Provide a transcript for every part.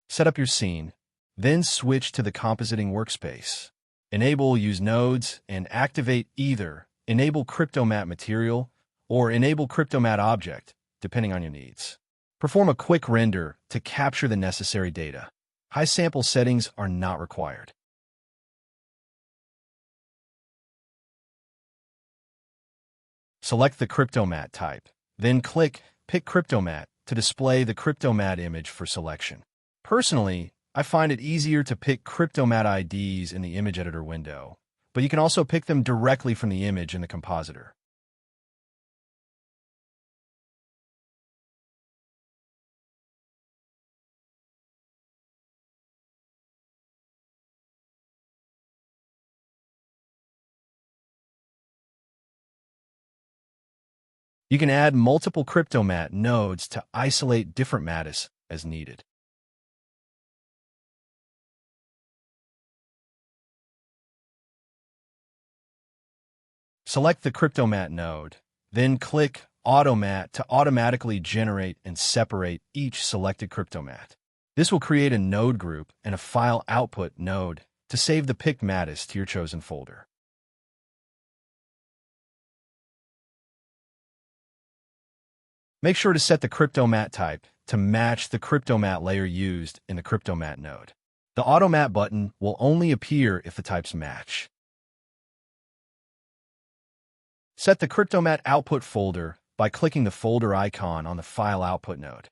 Set up your scene, then switch to the compositing workspace. Enable Use Nodes and activate either Enable Cryptomatte Material or Enable Cryptomatte Object, depending on your needs. Perform a quick render to capture the necessary data. High sample settings are not required. Select the Cryptomatte type, then click Pick Cryptomatte to display the Cryptomatte image for selection. Personally, I find it easier to pick Cryptomatte IDs in the image editor window, but you can also pick them directly from the image in the compositor. You can add multiple Cryptomatte nodes to isolate different mattes as needed. Select the Cryptomatte node, then click Automatte to automatically generate and separate each selected Cryptomatte. This will create a node group and a file output node to save the picked mattes to your chosen folder. Make sure to set the Cryptomatte type to match the Cryptomatte layer used in the Cryptomatte node. The Automatte button will only appear if the types match. Set the Cryptomatte output folder by clicking the folder icon on the file output node.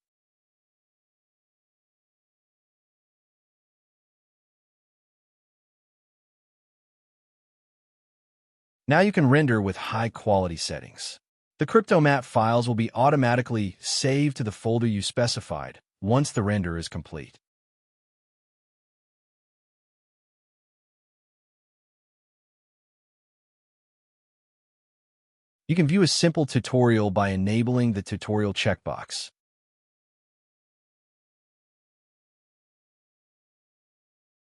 Now you can render with high-quality settings. The Cryptomatte files will be automatically saved to the folder you specified once the render is complete. You can view a simple tutorial by enabling the tutorial checkbox.